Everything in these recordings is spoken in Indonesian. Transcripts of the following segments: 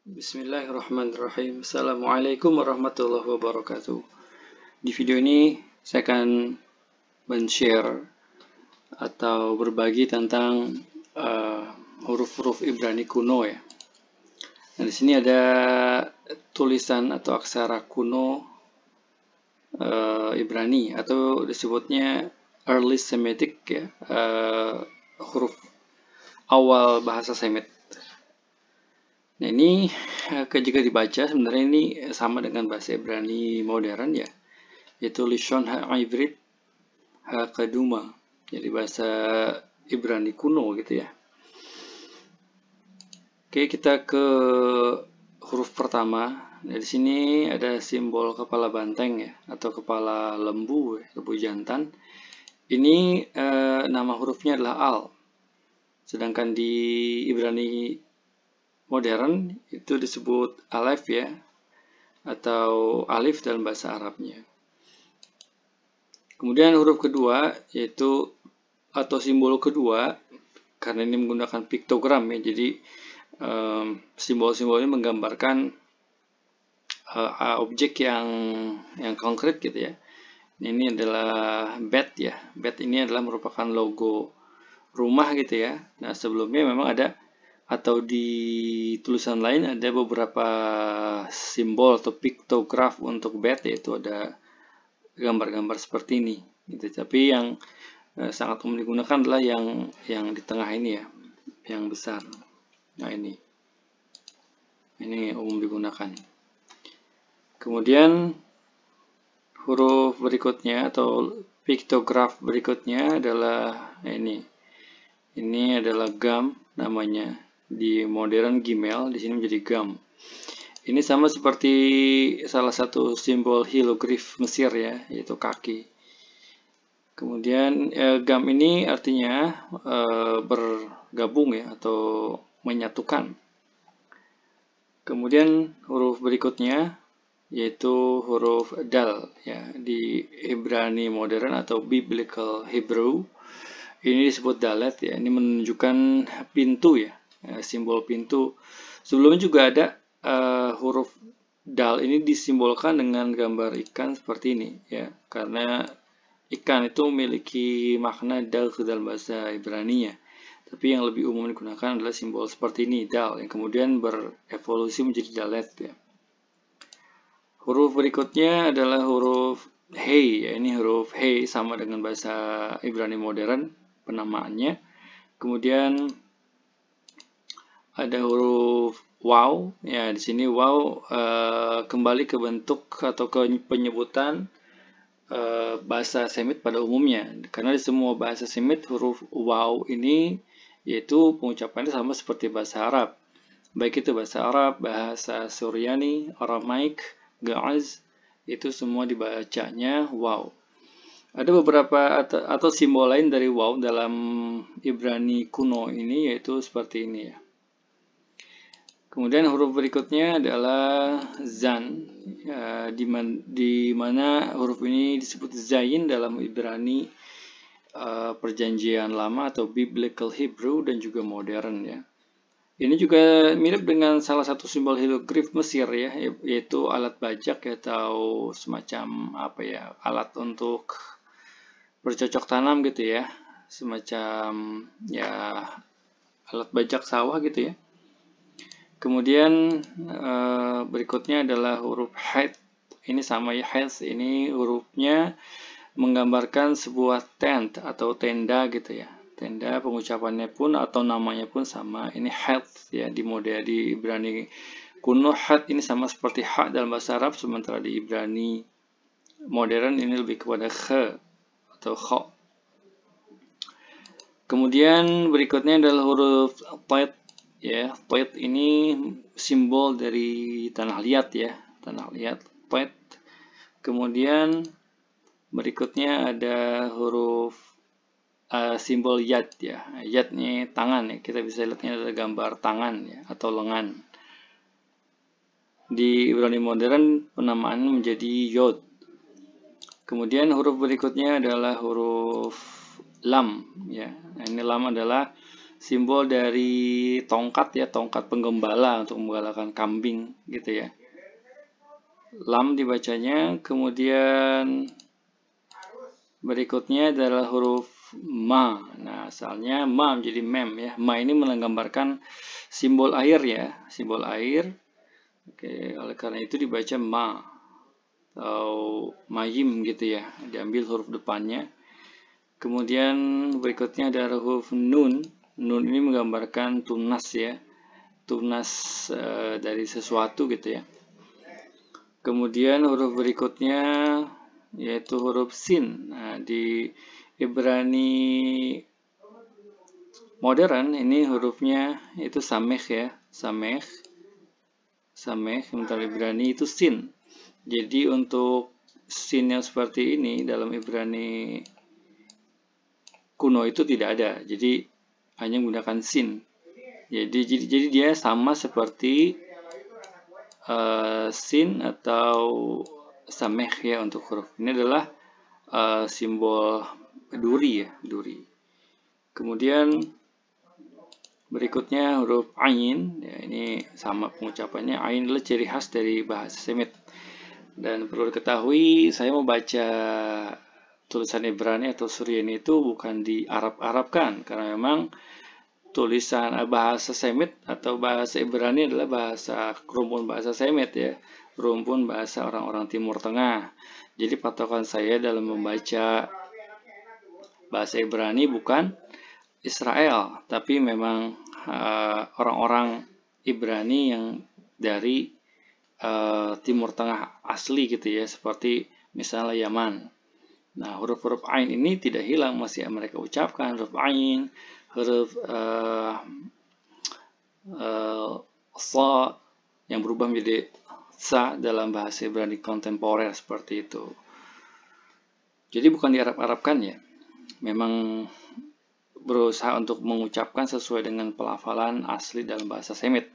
Bismillahirrahmanirrahim. Assalamualaikum warahmatullahi wabarakatuh. Di video ini saya akan men-share atau berbagi tentang huruf-huruf Ibrani kuno ya. Nah, di sini ada tulisan atau aksara kuno Ibrani atau disebutnya early Semitic ya, huruf awal bahasa Semit. Nah, ini jika dibaca sebenarnya ini sama dengan bahasa Ibrani modern ya, yaitu Lishon Ha-Ivrit Ha-Kaduma, jadi bahasa Ibrani kuno gitu ya. Oke, kita ke huruf pertama. Nah, di sini ada simbol kepala banteng ya, atau kepala lembu, lembu jantan. Ini nama hurufnya adalah Al. Sedangkan di Ibrani modern itu disebut alif ya, atau alif dalam bahasa Arabnya. Kemudian huruf kedua yaitu atau simbol kedua, karena ini menggunakan piktogram ya, jadi simbol-simbol ini menggambarkan objek yang konkret gitu ya. Ini adalah bat ya, bat ini adalah merupakan logo rumah gitu ya. Nah, sebelumnya memang ada, atau di tulisan lain ada beberapa simbol atau piktograf untuk bat, yaitu ada gambar-gambar seperti ini gitu. Tapi yang sangat umum digunakan adalah yang di tengah ini ya, yang besar. Nah, ini umum digunakan. Kemudian huruf berikutnya atau piktograf berikutnya adalah ini adalah gam namanya. Di modern Gmail, di sini menjadi gam. Ini sama seperti salah satu simbol hieroglif Mesir ya, yaitu kaki. Kemudian gam ini artinya bergabung ya, atau menyatukan. Kemudian huruf berikutnya yaitu huruf dal ya, di Ibrani modern atau Biblical Hebrew. Ini disebut dalet ya, ini menunjukkan pintu ya. Simbol pintu. Sebelumnya juga ada huruf dal ini disimbolkan dengan gambar ikan seperti ini ya, karena ikan itu memiliki makna dal ke dalam bahasa Ibrani ya. Tapi yang lebih umum digunakan adalah simbol seperti ini, dal, yang kemudian berevolusi menjadi dalet ya. Huruf berikutnya adalah huruf Hei ya, ini huruf Hei sama dengan bahasa Ibrani modern penamaannya. Kemudian ada huruf waw ya, di sini waw kembali ke bentuk atau ke penyebutan bahasa Semit pada umumnya, karena di semua bahasa Semit huruf waw ini yaitu pengucapannya sama seperti bahasa Arab, baik itu bahasa Arab, bahasa Suryani, Aramaik, Gaaz, itu semua dibacanya waw. Ada beberapa atau simbol lain dari waw dalam Ibrani kuno ini, yaitu seperti ini ya. Kemudian huruf berikutnya adalah zan, ya, di mana huruf ini disebut zain dalam Ibrani perjanjian lama atau Biblical Hebrew dan juga modern ya. Ini juga mirip dengan salah satu simbol hieroglif Mesir ya, yaitu alat bajak atau semacam apa ya, alat untuk bercocok tanam gitu ya, semacam ya alat bajak sawah gitu ya. Kemudian berikutnya adalah huruf Haid. Ini sama ya, Haid ini hurufnya menggambarkan sebuah tent atau tenda gitu ya. Tenda, pengucapannya pun atau namanya pun sama. Ini Haid ya, di Ibrani kuno Haid ini sama seperti ha dalam bahasa Arab, sementara di Ibrani modern ini lebih kepada khe atau kho. Kemudian berikutnya adalah huruf Tait. Ya, Tait ini simbol dari tanah liat ya, tanah liat, Tait. Kemudian berikutnya ada huruf simbol yad ya, yad ini tangan ya, kita bisa lihatnya ada gambar tangan ya, atau lengan. Di Ibrani modern penamaan menjadi yod. Kemudian huruf berikutnya adalah huruf lam ya, nah, ini lam adalah simbol dari tongkat ya, tongkat penggembala untuk menggembalakan kambing gitu ya. Lam dibacanya, kemudian berikutnya adalah huruf ma. Nah, asalnya ma menjadi mem ya. Ma ini menggambarkan simbol air ya, simbol air. Oke, oleh karena itu dibaca ma atau mayim gitu ya. Diambil huruf depannya. Kemudian berikutnya ada huruf nun. Nun ini menggambarkan tunas ya, tunas dari sesuatu gitu ya. Kemudian huruf berikutnya yaitu huruf sin. Nah, di Ibrani modern ini hurufnya itu sameh ya, sameh. Sementara Ibrani itu sin. Jadi untuk sin yang seperti ini dalam Ibrani kuno itu tidak ada. Jadi hanya menggunakan sin. Jadi dia sama seperti sin atau sameh ya untuk huruf. Ini adalah simbol duri ya, duri. Kemudian berikutnya huruf ain. Ya, ini sama pengucapannya. Ain adalah ciri khas dari bahasa Semit. Dan perlu diketahui, saya membaca tulisan Ibrani atau Suryani itu bukan di Arab-Arabkan, karena memang tulisan bahasa Semit atau bahasa Ibrani adalah bahasa rumpun bahasa Semit ya, rumpun bahasa orang-orang Timur Tengah. Jadi patokan saya dalam membaca bahasa Ibrani bukan Israel, tapi memang orang-orang Ibrani yang dari Timur Tengah asli gitu ya, seperti misalnya Yaman. Nah, huruf-huruf ain ini tidak hilang, masih mereka ucapkan huruf ain, huruf sa yang berubah menjadi sa dalam bahasa Ibrani kontemporer seperti itu. Jadi bukan diarab-arabkan ya, memang berusaha untuk mengucapkan sesuai dengan pelafalan asli dalam bahasa Semit.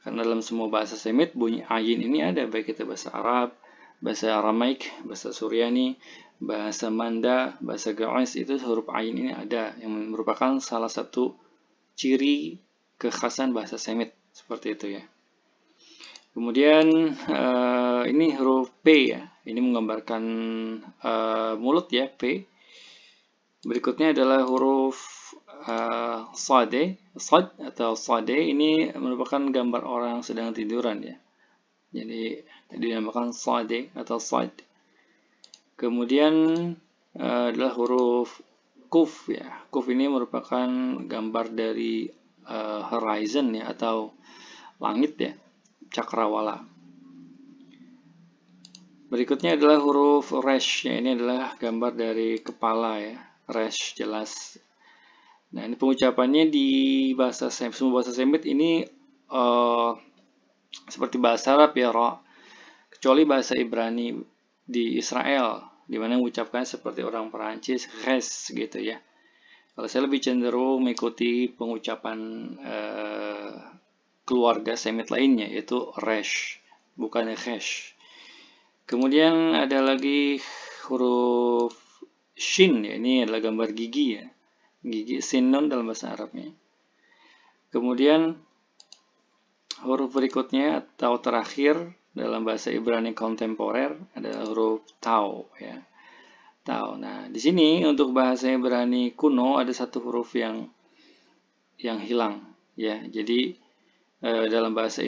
Karena dalam semua bahasa Semit bunyi ayin ini ada, baik itu bahasa Arab, bahasa Aramaik, bahasa Suryani, bahasa Manda, bahasa Ga'is, itu huruf ayin ini ada, yang merupakan salah satu ciri kekhasan bahasa Semit seperti itu ya. Kemudian ini huruf P ya, ini menggambarkan mulut ya, P. Berikutnya adalah huruf Sade, Sad atau Sade, ini merupakan gambar orang sedang tiduran ya. Jadi dinamakan Sade atau Sad. Kemudian adalah huruf Kuf ya. Kuf ini merupakan gambar dari horizon ya, atau langit ya, cakrawala. Berikutnya adalah huruf Resh ya. Ini adalah gambar dari kepala ya. Resh jelas. Nah, ini pengucapannya di bahasa Semit, semua bahasa Semit ini seperti bahasa Arab ya, Ra. Kecuali bahasa Ibrani di Israel, di mana mengucapkan seperti orang Perancis, res gitu ya. Kalau saya lebih cenderung mengikuti pengucapan keluarga Semit lainnya, yaitu resh, bukan resh. Kemudian ada lagi huruf shin ya, ini adalah gambar gigi ya. Gigi sinon dalam bahasa Arabnya. Kemudian huruf berikutnya atau terakhir dalam bahasa Ibrani kontemporer adalah huruf tau ya. Tau. Nah, di sini untuk bahasa Ibrani kuno ada satu huruf yang hilang ya. Jadi dalam bahasa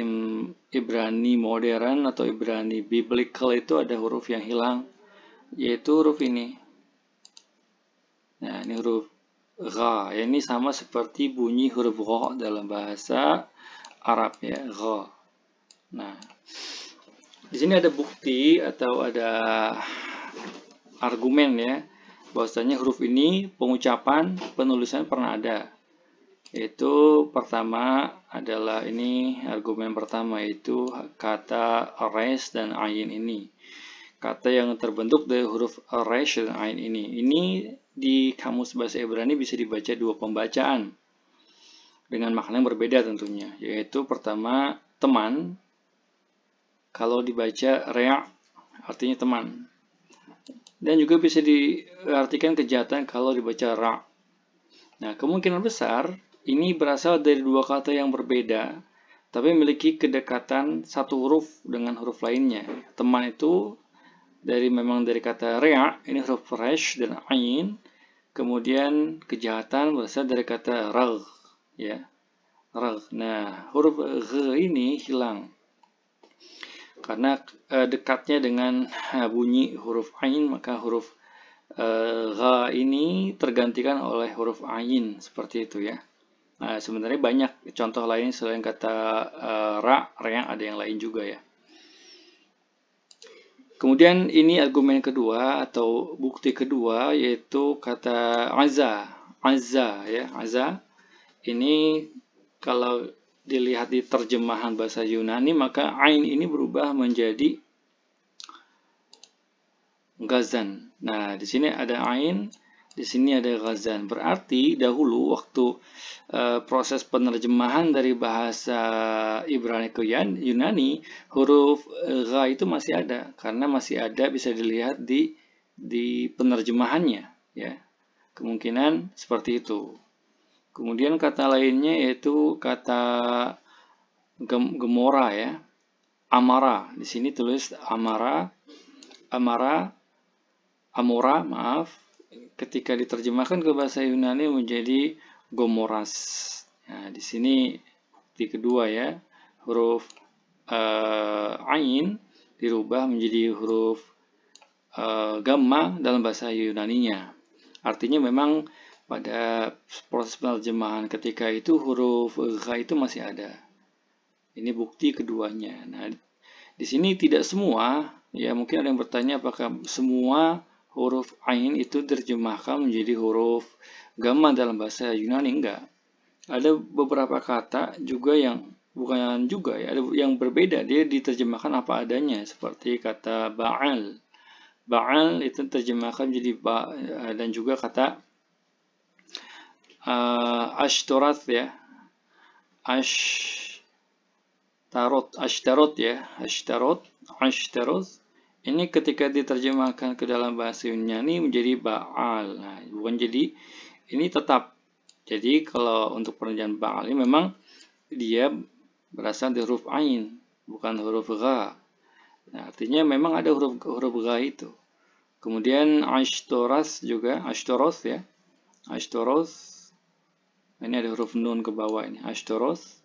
Ibrani modern atau Ibrani biblical itu ada huruf yang hilang, yaitu huruf ini. Nah, ini huruf Gha, ya, ini sama seperti bunyi huruf Gha dalam bahasa Arab ya, Gha. Nah, di sini ada bukti atau ada argumen ya, bahwasanya huruf ini pengucapan penulisan pernah ada. Yaitu pertama adalah ini argumen pertama, yaitu kata res dan ain ini. Kata yang terbentuk dari huruf resh dan ain ini. Ini di kamus bahasa Ibrani bisa dibaca dua pembacaan dengan makna yang berbeda tentunya, yaitu pertama teman, kalau dibaca rea artinya teman, dan juga bisa diartikan kejahatan kalau dibaca ra. Nah, kemungkinan besar ini berasal dari dua kata yang berbeda, tapi memiliki kedekatan satu huruf dengan huruf lainnya. Teman itu memang dari kata rea, ini huruf resh dan ain. Kemudian kejahatan berasal dari kata rag, ya, rag. Nah, huruf g ini hilang karena dekatnya dengan bunyi huruf ain, maka huruf gha ini tergantikan oleh huruf ain, seperti itu ya. Nah, sebenarnya banyak contoh lain selain kata ra, ada yang lain juga ya. Kemudian ini argumen kedua atau bukti kedua, yaitu kata azza. Azza ya, azza. Ini kalau dilihat di terjemahan bahasa Yunani, maka ain ini berubah menjadi ghazan. Nah, di sini ada ain, di sini ada ghazan. Berarti dahulu waktu proses penerjemahan dari bahasa Ibrani ke Yunani, huruf gha itu masih ada, karena masih ada, bisa dilihat di penerjemahannya ya. Kemungkinan seperti itu. Kemudian kata lainnya yaitu kata gemora ya. Amara. Di sini tulis amara, amora, maaf. Ketika diterjemahkan ke bahasa Yunani menjadi gomoras. Nah, di sini bukti kedua ya, huruf ain dirubah menjadi huruf gamma dalam bahasa Yunaninya. Artinya memang pada proses penerjemahan ketika itu huruf gha itu masih ada. Ini bukti keduanya. Nah, di sini tidak semua, ya mungkin ada yang bertanya apakah semua huruf ain itu diterjemahkan menjadi huruf gamma dalam bahasa Yunani. Enggak. Ada beberapa kata juga yang bukan juga ya, ada yang berbeda, dia diterjemahkan apa adanya, seperti kata ba'al. Ba'al itu terjemahkan menjadi ba, dan juga kata ashtarat ya. Ashtarot ya. Ashtarot. Ini ketika diterjemahkan ke dalam bahasa Yunani menjadi ba'al. Nah, bukan jadi, ini tetap. Jadi kalau untuk penerjemahan ba'al ini memang dia berasal dari huruf ain, bukan huruf gha. Nah, artinya memang ada huruf gha itu. Kemudian ashtoras juga, ashtoros ya. Ashtoros. Ini ada huruf nun ke bawah ini, ashtoros.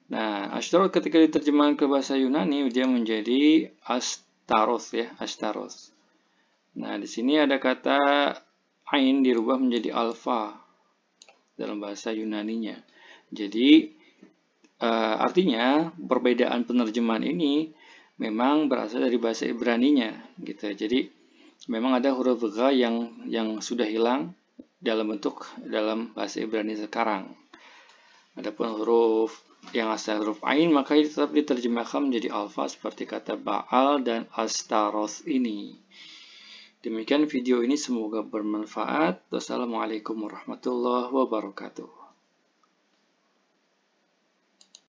Nah, ashtaros ketika diterjemahkan ke bahasa Yunani dia menjadi astaros ya, astaros. Nah, di sini ada kata ain dirubah menjadi alfa dalam bahasa Yunaninya. Jadi artinya perbedaan penerjemahan ini memang berasal dari bahasa Ibraninya gitu. Jadi memang ada huruf gha yang sudah hilang dalam bahasa Ibrani sekarang. Adapun huruf yang asal huruf ain maka tetap diterjemahkan menjadi alfa seperti kata ba'al dan astaros ini. Demikian video ini, semoga bermanfaat. Wassalamualaikum warahmatullahi wabarakatuh.